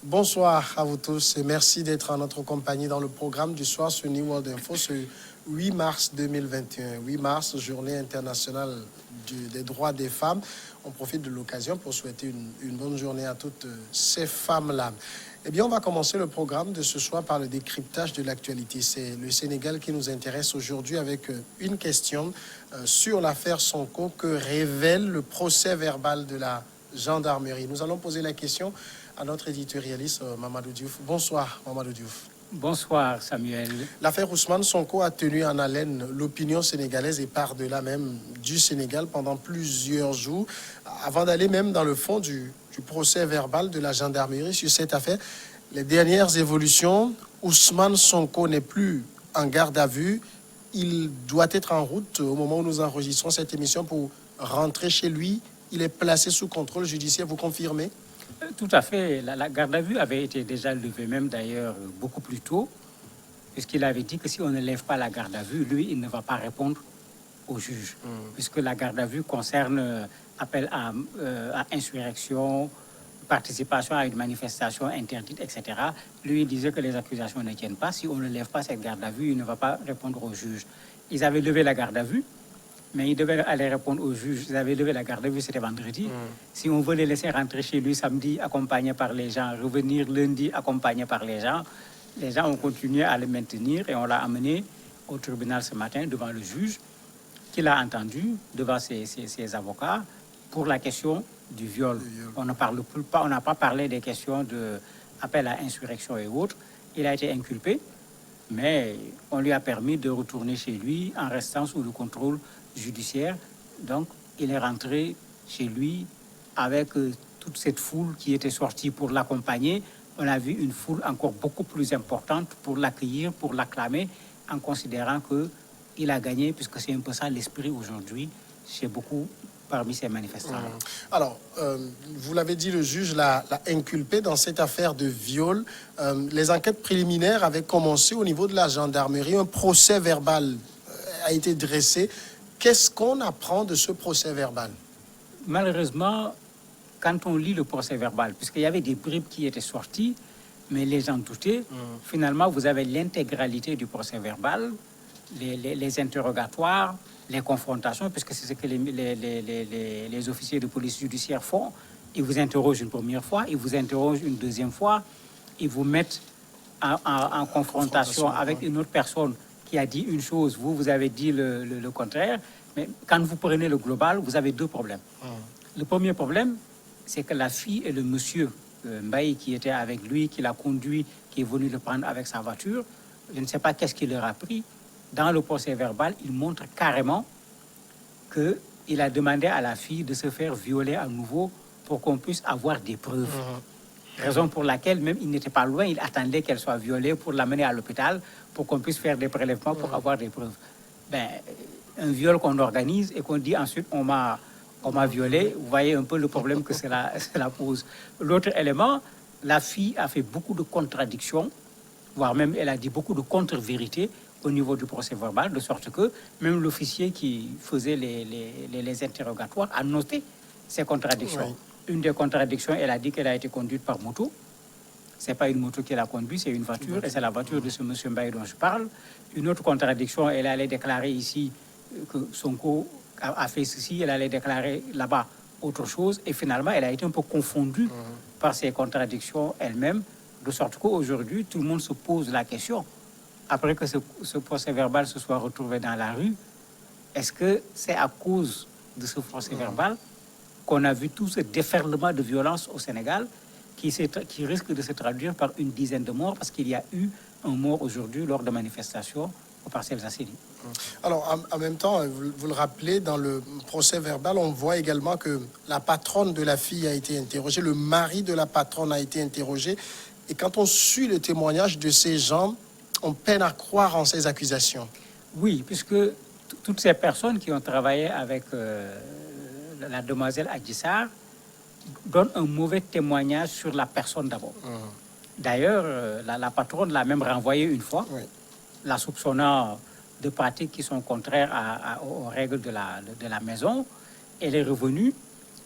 Bonsoir à vous tous et merci d'être en notre compagnie dans le programme du soir sur New World Info ce 8 mars 2021. 8 mars, journée internationale des droits des femmes. On profite de l'occasion pour souhaiter une bonne journée à toutes ces femmes-là. Eh bien, on va commencer le programme de ce soir par le décryptage de l'actualité. C'est le Sénégal qui nous intéresse aujourd'hui avec une question sur l'affaire Sonko que révèle le procès verbal de la gendarmerie. Nous allons poser la question à notre éditorialiste Mamadou Diouf. Bonsoir Mamadou Diouf. Bonsoir Samuel. L'affaire Ousmane Sonko a tenu en haleine l'opinion sénégalaise et par-delà même du Sénégal pendant plusieurs jours, avant d'aller même dans le fond du procès verbal de la gendarmerie sur cette affaire. Les dernières évolutions, Ousmane Sonko n'est plus en garde à vue. Il doit être en route au moment où nous enregistrons cette émission pour rentrer chez lui. Il est placé sous contrôle judiciaire, vous confirmez? Tout à fait. La garde à vue avait été déjà levée, même d'ailleurs beaucoup plus tôt, puisqu'il avait dit que si on ne lève pas la garde à vue, lui, il ne va pas répondre au juge, puisque la garde à vue concerne appel à insurrection, participation à une manifestation interdite, etc. Lui, il disait que les accusations ne tiennent pas. Si on ne lève pas cette garde à vue, il ne va pas répondre au juge. Ils avaient levé la garde à vue, mais il devait aller répondre au juge. Ils avaient levé la garde à vue, c'était vendredi. Si on veut les laisser rentrer chez lui samedi, accompagné par les gens, revenir lundi, accompagné par les gens ont continué à le maintenir et on l'a amené au tribunal ce matin devant le juge, qui l'a entendu devant ses avocats pour la question du viol. On n'a pas parlé des questions d'appel à insurrection et autres. Il a été inculpé, mais on lui a permis de retourner chez lui en restant sous le contrôle judiciaire. Donc, il est rentré chez lui avec toute cette foule qui était sortie pour l'accompagner. On a vu une foule encore beaucoup plus importante pour l'accueillir, pour l'acclamer, en considérant qu'il a gagné, puisque c'est un peu ça l'esprit aujourd'hui chez beaucoup parmi ces manifestants. Alors, vous l'avez dit, le juge l'a inculpé dans cette affaire de viol. Les enquêtes préliminaires avaient commencé au niveau de la gendarmerie. Un procès verbal a été dressé. Qu'est-ce qu'on apprend de ce procès verbal? Malheureusement, quand on lit le procès verbal, puisqu'il y avait des bribes qui étaient sorties, mais les gens doutaient, finalement, vous avez l'intégralité du procès verbal, les interrogatoires, les confrontations, puisque c'est ce que les officiers de police judiciaire font. Ils vous interrogent une première fois, ils vous interrogent une deuxième fois, ils vous mettent en confrontation avec une autre personne qui a dit une chose, vous avez dit le contraire. Mais quand vous prenez le global, vous avez deux problèmes. Le premier problème, c'est que la fille et le monsieur Mbaye qui était avec lui, qui l'a conduit, qui est venu le prendre avec sa voiture, je ne sais pas qu'est-ce qu'il leur a pris. Dans le procès verbal, il montre carrément qu'il a demandé à la fille de se faire violer à nouveau pour qu'on puisse avoir des preuves. Raison pour laquelle, même il n'était pas loin, il attendait qu'elle soit violée pour l'amener à l'hôpital, pour qu'on puisse faire des prélèvements pour avoir des preuves. Ben, un viol qu'on organise et qu'on dit ensuite on m'a violé, vous voyez un peu le problème que cela pose. L'autre élément, la fille a fait beaucoup de contradictions, voire même elle a dit beaucoup de contre-vérités au niveau du procès verbal, de sorte que même l'officier qui faisait les interrogatoires a noté ces contradictions. Oui. Une des contradictions, elle a dit qu'elle a été conduite par moto. Ce n'est pas une moto qu'elle a conduite, c'est une voiture, et c'est la voiture de ce monsieur Mbaye dont je parle. Une autre contradiction, elle allait déclarer ici que Sonko a fait ceci, elle allait déclarer là-bas autre chose, et finalement, elle a été un peu confondue par ces contradictions elle-même, de sorte qu'aujourd'hui, tout le monde se pose la question, après que ce procès verbal se soit retrouvé dans la rue, est-ce que c'est à cause de ce procès verbal qu'on a vu tout ce déferlement de violence au Sénégal qui risque de se traduire par une dizaine de morts, parce qu'il y a eu un mort aujourd'hui lors de manifestations aux Parcelles Assainies. Alors, en même temps, vous le rappelez, dans le procès verbal, on voit également que la patronne de la fille a été interrogée, le mari de la patronne a été interrogé. Et quand on suit le témoignage de ces gens, on peine à croire en ces accusations. Oui, puisque toutes ces personnes qui ont travaillé avec la demoiselle Adji Sarr donnent un mauvais témoignage sur la personne d'abord. D'ailleurs, la patronne l'a même renvoyée une fois, la soupçonnant de pratiques qui sont contraires aux règles de la maison. Elle est revenue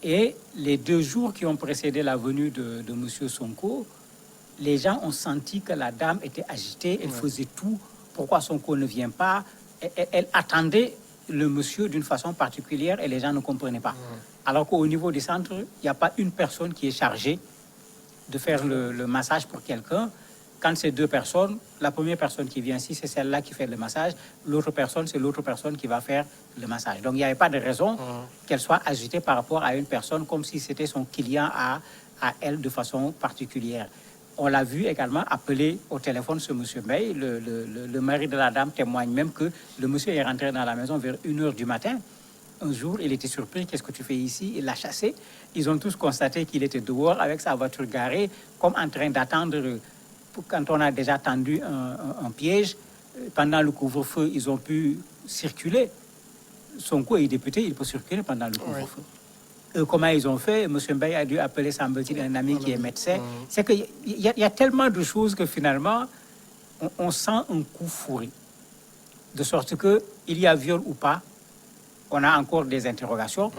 et les 2 jours qui ont précédé la venue de M. Sonko, les gens ont senti que la dame était agitée, elle faisait tout. Pourquoi Sonko ne vient pas? Elle attendait le monsieur d'une façon particulière et les gens ne comprenaient pas. Alors qu'au niveau du centre, il n'y a pas une personne qui est chargée de faire le massage pour quelqu'un. Quand c'est deux personnes, la première personne qui vient ici, c'est celle-là qui fait le massage. L'autre personne, c'est l'autre personne qui va faire le massage. Donc, il n'y avait pas de raison qu'elle soit agitée par rapport à une personne comme si c'était son client à elle de façon particulière. On l'a vu également appeler au téléphone ce monsieur May. Le mari de la dame témoigne même que le monsieur est rentré dans la maison vers 1h du matin. Un jour, il était surpris. Qu'est-ce que tu fais ici? Il l'a chassé. Ils ont tous constaté qu'il était dehors avec sa voiture garée, comme en train d'attendre. Quand on a déjà tendu un piège, pendant le couvre-feu, ils ont pu circuler. Sonko est député, il peut circuler pendant le couvre-feu. Comment ils ont fait? M. Mbaye a dû appeler, semble-t-il, un ami qui est médecin. C'est qu'il y a tellement de choses que finalement, on sent un coup fourré. De sorte qu'il y a viol ou pas, on a encore des interrogations.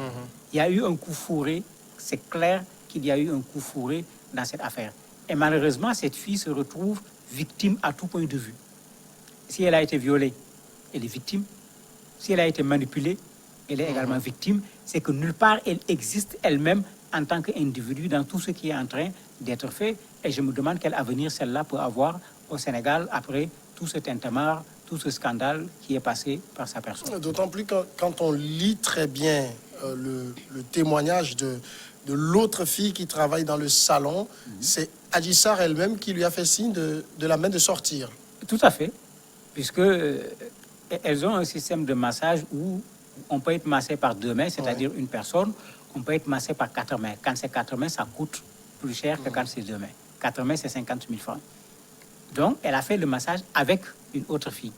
Il y a eu un coup fourré, c'est clair qu'il y a eu un coup fourré dans cette affaire. Et malheureusement, cette fille se retrouve victime à tout point de vue. Si elle a été violée, elle est victime. Si elle a été manipulée, elle est également victime. C'est que nulle part, elle existe elle-même en tant qu'individu dans tout ce qui est en train d'être fait. Et je me demande quel avenir celle-là peut avoir au Sénégal après tout ce tintamarre, tout ce scandale qui est passé par sa personne. D'autant plus quand on lit très bien le témoignage de l'autre fille qui travaille dans le salon, c'est Adji Sarr elle-même qui lui a fait signe de la main de sortir. Tout à fait, puisque elles ont un système de massage où on peut être massé par deux mains, c'est-à-dire une personne, on peut être massé par quatre mains. Quand c'est quatre mains, ça coûte plus cher que quand c'est deux mains. Quatre mains, c'est 50 000 francs. Donc, elle a fait le massage avec une autre fille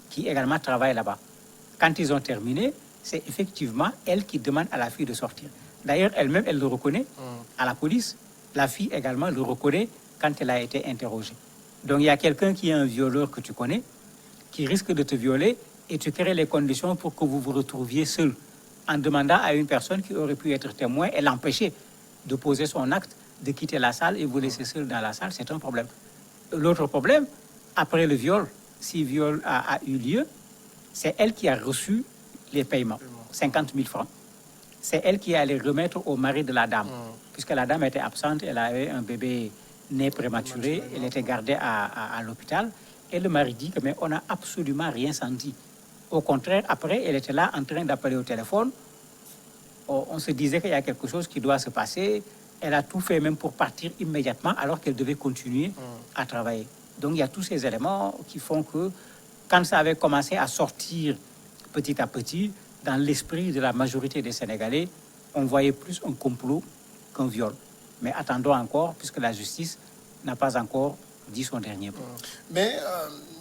qui également travaille là-bas. Quand ils ont terminé, c'est effectivement elle qui demande à la fille de sortir. D'ailleurs, elle-même, elle le reconnaît à la police. La fille également le reconnaît quand elle a été interrogée. Donc, il y a quelqu'un qui est un violeur que tu connais, qui risque de te violer, et tu crées les conditions pour que vous vous retrouviez seul, en demandant à une personne qui aurait pu être témoin et l'empêcher de poser son acte, de quitter la salle et vous laisser seul dans la salle, c'est un problème. L'autre problème, après le viol, si viol a eu lieu, c'est elle qui a reçu les paiements, 50 000 francs. C'est elle qui allait remettre au mari de la dame, puisque la dame était absente, elle avait un bébé né prématuré, elle était gardée à l'hôpital, et le mari dit que mais on n'a absolument rien senti. Au contraire, après, elle était là en train d'appeler au téléphone. On se disait qu'il y a quelque chose qui doit se passer. Elle a tout fait même pour partir immédiatement alors qu'elle devait continuer à travailler. Donc il y a tous ces éléments qui font que quand ça avait commencé à sortir petit à petit, dans l'esprit de la majorité des Sénégalais, on voyait plus un complot qu'un viol. Mais attendons encore, puisque la justice n'a pas encore dit son dernier mot. Mais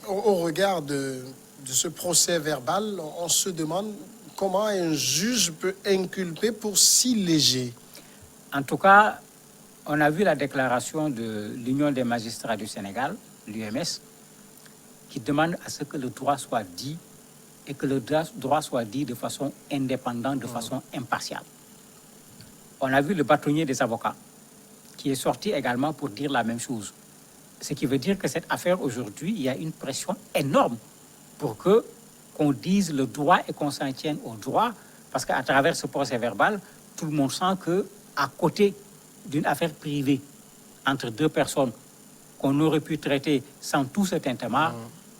au regard de ce procès verbal, on se demande comment un juge peut inculper pour si léger. En tout cas, on a vu la déclaration de l'Union des magistrats du Sénégal, l'UMS, qui demande à ce que le droit soit dit et que le droit soit dit de façon indépendante, de façon impartiale. On a vu le bâtonnier des avocats qui est sorti également pour dire la même chose. Ce qui veut dire que cette affaire aujourd'hui, il y a une pression énorme pour qu'on dise le droit et qu'on s'en tienne au droit, parce qu'à travers ce procès verbal, tout le monde sent qu'à côté d'une affaire privée entre deux personnes qu'on aurait pu traiter sans tout ce tintamarre,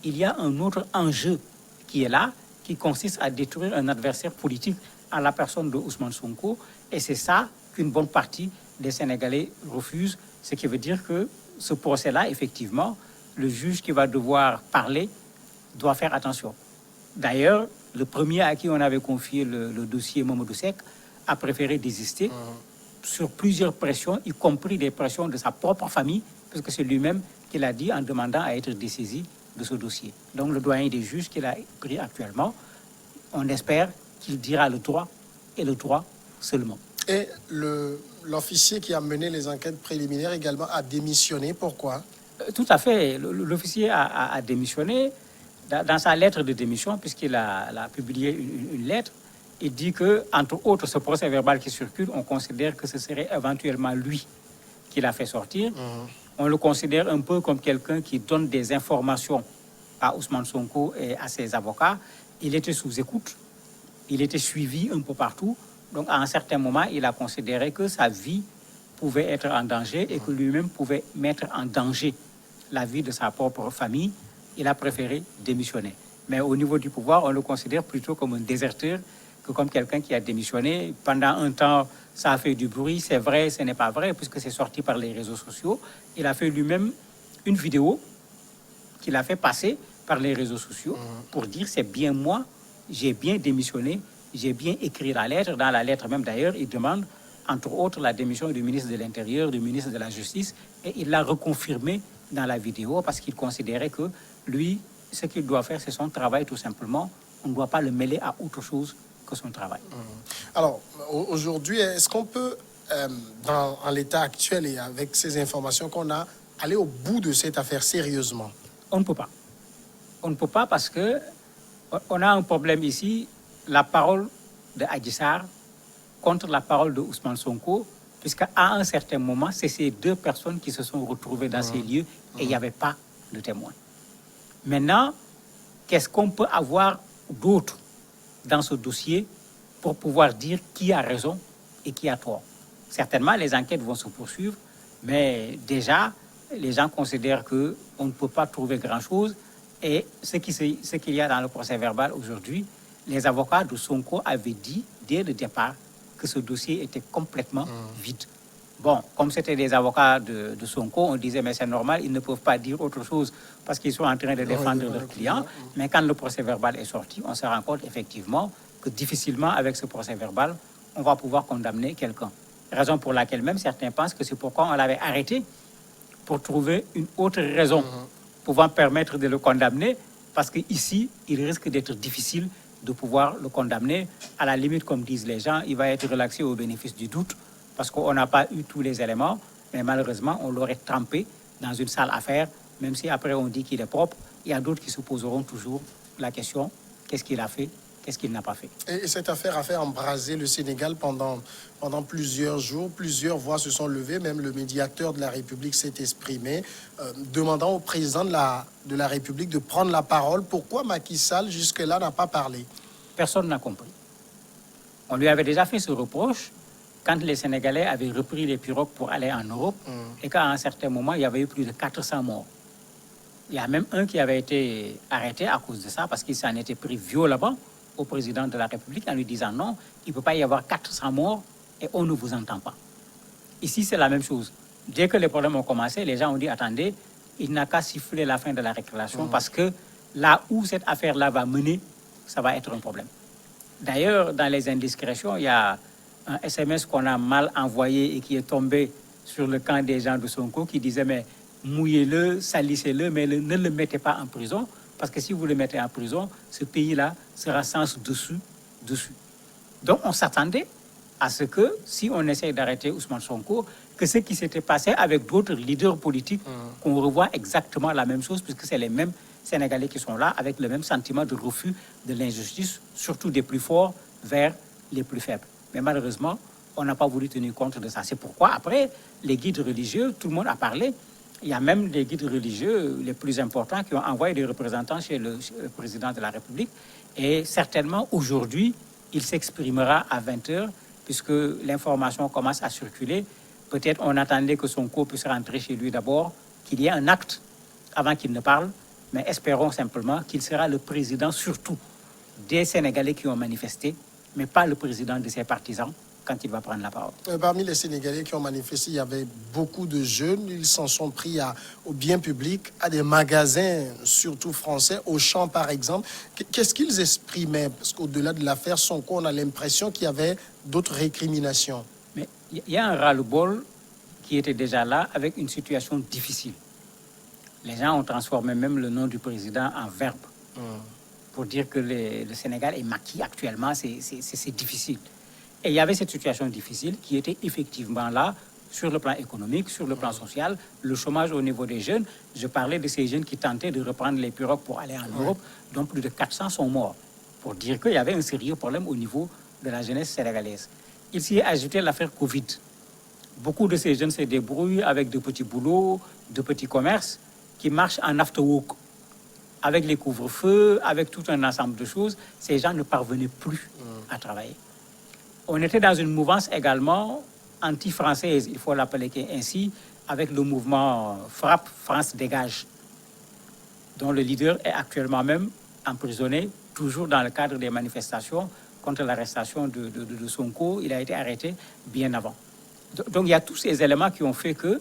il y a un autre enjeu qui est là, qui consiste à détruire un adversaire politique à la personne de Ousmane Sonko, et c'est ça qu'une bonne partie des Sénégalais refusent, ce qui veut dire que ce procès-là, effectivement, le juge qui va devoir parler doit faire attention. D'ailleurs, le premier à qui on avait confié le dossier, Mamadou Seck, a préféré désister sur plusieurs pressions, y compris des pressions de sa propre famille, parce que c'est lui-même qui l'a dit en demandant à être dessaisi de ce dossier. Donc le doyen des juges qu'il a pris actuellement, on espère qu'il dira le droit et le droit seulement. Et l'officier qui a mené les enquêtes préliminaires également a démissionné. Pourquoi? Tout à fait. L'officier a démissionné. Dans sa lettre de démission, puisqu'il a publié une lettre, il dit que, entre autres, ce procès verbal qui circule, on considère que ce serait éventuellement lui qui l'a fait sortir. On le considère un peu comme quelqu'un qui donne des informations à Ousmane Sonko et à ses avocats. Il était sous écoute, il était suivi un peu partout. Donc, à un certain moment, il a considéré que sa vie pouvait être en danger et que lui-même pouvait mettre en danger la vie de sa propre famille. Il a préféré démissionner. Mais au niveau du pouvoir, on le considère plutôt comme un déserteur que comme quelqu'un qui a démissionné. Pendant un temps, ça a fait du bruit. C'est vrai, ce n'est pas vrai, puisque c'est sorti par les réseaux sociaux. Il a fait lui-même une vidéo qu'il a fait passer par les réseaux sociaux pour dire c'est bien moi, j'ai bien démissionné, j'ai bien écrit la lettre. Dans la lettre même d'ailleurs, il demande entre autres la démission du ministre de l'Intérieur, du ministre de la Justice, et il l'a reconfirmé dans la vidéo parce qu'il considérait que lui, ce qu'il doit faire, c'est son travail tout simplement. On ne doit pas le mêler à autre chose que son travail. Alors, aujourd'hui, est-ce qu'on peut, en l'état actuel et avec ces informations qu'on a, aller au bout de cette affaire sérieusement? On ne peut pas. On ne peut pas parce que on a un problème ici, la parole de Adji Sarr contre la parole de Ousmane Sonko, puisqu'à un certain moment, c'est ces deux personnes qui se sont retrouvées dans ces lieux et il n'y avait pas de témoin. Maintenant, qu'est-ce qu'on peut avoir d'autre dans ce dossier pour pouvoir dire qui a raison et qui a tort? Certainement, les enquêtes vont se poursuivre, mais déjà, les gens considèrent qu'on ne peut pas trouver grand-chose. Et ce qu'il y a dans le procès verbal aujourd'hui, les avocats de Sonko avaient dit dès le départ que ce dossier était complètement vide. Bon, comme c'était des avocats de Sonko, on disait mais c'est normal, ils ne peuvent pas dire autre chose parce qu'ils sont en train de défendre leurs clients. Mais quand le procès verbal est sorti, on se rend compte effectivement que difficilement avec ce procès verbal, on va pouvoir condamner quelqu'un. Raison pour laquelle même certains pensent que c'est pourquoi on l'avait arrêté, pour trouver une autre raison pouvant permettre de le condamner, parce qu'ici, il risque d'être difficile de pouvoir le condamner. À la limite, comme disent les gens, il va être relaxé au bénéfice du doute, parce qu'on n'a pas eu tous les éléments, mais malheureusement, on l'aurait trempé dans une sale affaire, même si après on dit qu'il est propre. Il y a d'autres qui se poseront toujours la question, qu'est-ce qu'il a fait? Qu'est-ce qu'il n'a pas fait? Et cette affaire a fait embraser le Sénégal pendant plusieurs jours. Plusieurs voix se sont levées. Même le médiateur de la République s'est exprimé, demandant au président de la République de prendre la parole. Pourquoi Macky Sall, jusque-là, n'a pas parlé? Personne n'a compris. On lui avait déjà fait ce reproche quand les Sénégalais avaient repris les pirogues pour aller en Europe et qu'à un certain moment, il y avait eu plus de 400 morts. Il y a même un qui avait été arrêté à cause de ça parce qu'il s'en était pris violemment au président de la République en lui disant non, il ne peut pas y avoir 400 morts et on ne vous entend pas. Ici, c'est la même chose. Dès que les problèmes ont commencé, les gens ont dit attendez, il n'a qu'à siffler la fin de la récréation parce que là où cette affaire-là va mener, ça va être un problème. D'ailleurs, dans les indiscrétions, il y a un SMS qu'on a mal envoyé et qui est tombé sur le camp des gens de Sonko qui disait mais mouillez-le, salissez-le, mais ne le mettez pas en prison. Parce que si vous le mettez en prison, ce pays-là sera sens dessus. Donc, on s'attendait à ce que, si on essaye d'arrêter Ousmane Sonko, que ce qui s'était passé avec d'autres leaders politiques, qu'on revoit exactement la même chose, puisque c'est les mêmes Sénégalais qui sont là, avec le même sentiment de refus de l'injustice, surtout des plus forts vers les plus faibles. Mais malheureusement, on n'a pas voulu tenir compte de ça. C'est pourquoi, après, les guides religieux, tout le monde a parlé. Il y a même des guides religieux les plus importants qui ont envoyé des représentants chez le président de la République. Et certainement, aujourd'hui, il s'exprimera à 20h, puisque l'information commence à circuler. Peut-être on attendait que Sonko puisse rentrer chez lui d'abord, qu'il y ait un acte avant qu'il ne parle. Mais espérons simplement qu'il sera le président, surtout des Sénégalais qui ont manifesté, mais pas le président de ses partisans, quand il va prendre la parole. Parmi les Sénégalais qui ont manifesté, il y avait beaucoup de jeunes. Ils s'en sont pris au bien public, à des magasins, surtout français, Auchan par exemple. Qu'est-ce qu'ils exprimaient? Parce qu'au-delà de l'affaire Sonko, on a l'impression qu'il y avait d'autres récriminations. Mais il y a un ras-le-bol qui était déjà là avec une situation difficile. Les gens ont transformé même le nom du président en verbe pour dire que le Sénégal est maquis actuellement, c'est difficile. Et il y avait cette situation difficile qui était effectivement là sur le plan économique, sur le plan social, le chômage au niveau des jeunes. Je parlais de ces jeunes qui tentaient de reprendre les pirogues pour aller en Europe, dont plus de 400 sont morts, pour dire qu'il y avait un sérieux problème au niveau de la jeunesse sénégalaise. Il s'y est ajouté l'affaire Covid. Beaucoup de ces jeunes se débrouillent avec de petits boulots, de petits commerces qui marchent en after-work. Avec les couvre-feux, avec tout un ensemble de choses, ces gens ne parvenaient plus à travailler. On était dans une mouvance également anti-française, il faut l'appeler ainsi, avec le mouvement Frappe, France dégage, dont le leader est actuellement même emprisonné, toujours dans le cadre des manifestations contre l'arrestation de Sonko. Il a été arrêté bien avant. Donc il y a tous ces éléments qui ont fait que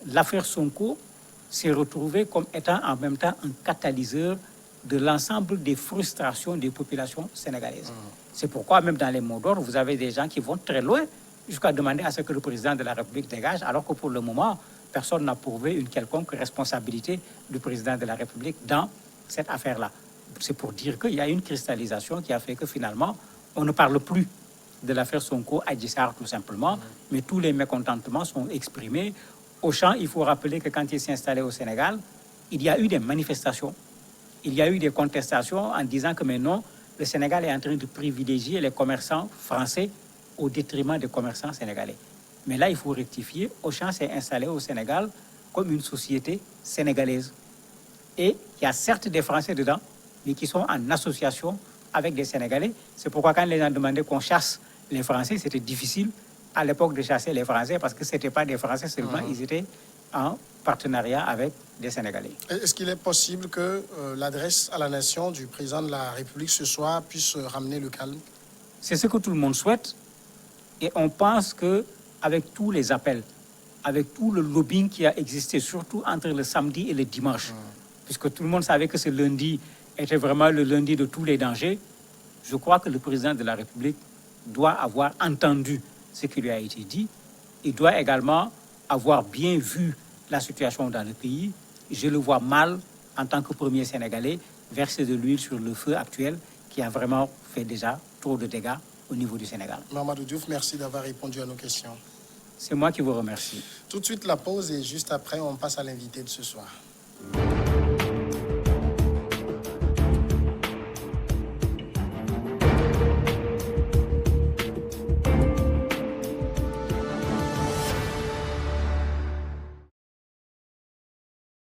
l'affaire Sonko s'est retrouvée comme étant en même temps un catalyseur de l'ensemble des frustrations des populations sénégalaises. C'est pourquoi même dans les mots d'ordre, vous avez des gens qui vont très loin jusqu'à demander à ce que le président de la République dégage, alors que pour le moment, personne n'a prouvé une quelconque responsabilité du président de la République dans cette affaire-là. C'est pour dire qu'il y a une cristallisation qui a fait que finalement, on ne parle plus de l'affaire Sonko, Adji Sarr tout simplement, mais tous les mécontentements sont exprimés. Auchan, il faut rappeler que quand il s'est installé au Sénégal, il y a eu des manifestations, il y a eu des contestations en disant que maintenant, le Sénégal est en train de privilégier les commerçants français au détriment des commerçants sénégalais. Mais là, il faut rectifier. Auchan s'est installé au Sénégal comme une société sénégalaise. Et il y a certes des Français dedans, mais qui sont en association avec des Sénégalais. C'est pourquoi quand les gens demandaient qu'on chasse les Français, c'était difficile à l'époque de chasser les Français parce que ce n'étaient pas des Français seulement, ils étaient en partenariat avec des Sénégalais. Est-ce qu'il est possible que l'adresse à la nation du président de la République ce soir puisse ramener le calme? C'est ce que tout le monde souhaite. Et on pense qu'avec tous les appels, avec tout le lobbying qui a existé, surtout entre le samedi et le dimanche, puisque tout le monde savait que ce lundi était vraiment le lundi de tous les dangers, je crois que le président de la République doit avoir entendu ce qui lui a été dit. Il doit également avoir bien vu la situation dans le pays. Je le vois mal, en tant que premier Sénégalais, verser de l'huile sur le feu actuel qui a vraiment fait déjà trop de dégâts au niveau du Sénégal. Mamadou Diouf, merci d'avoir répondu à nos questions. C'est moi qui vous remercie. Tout de suite la pause et juste après, on passe à l'invité de ce soir.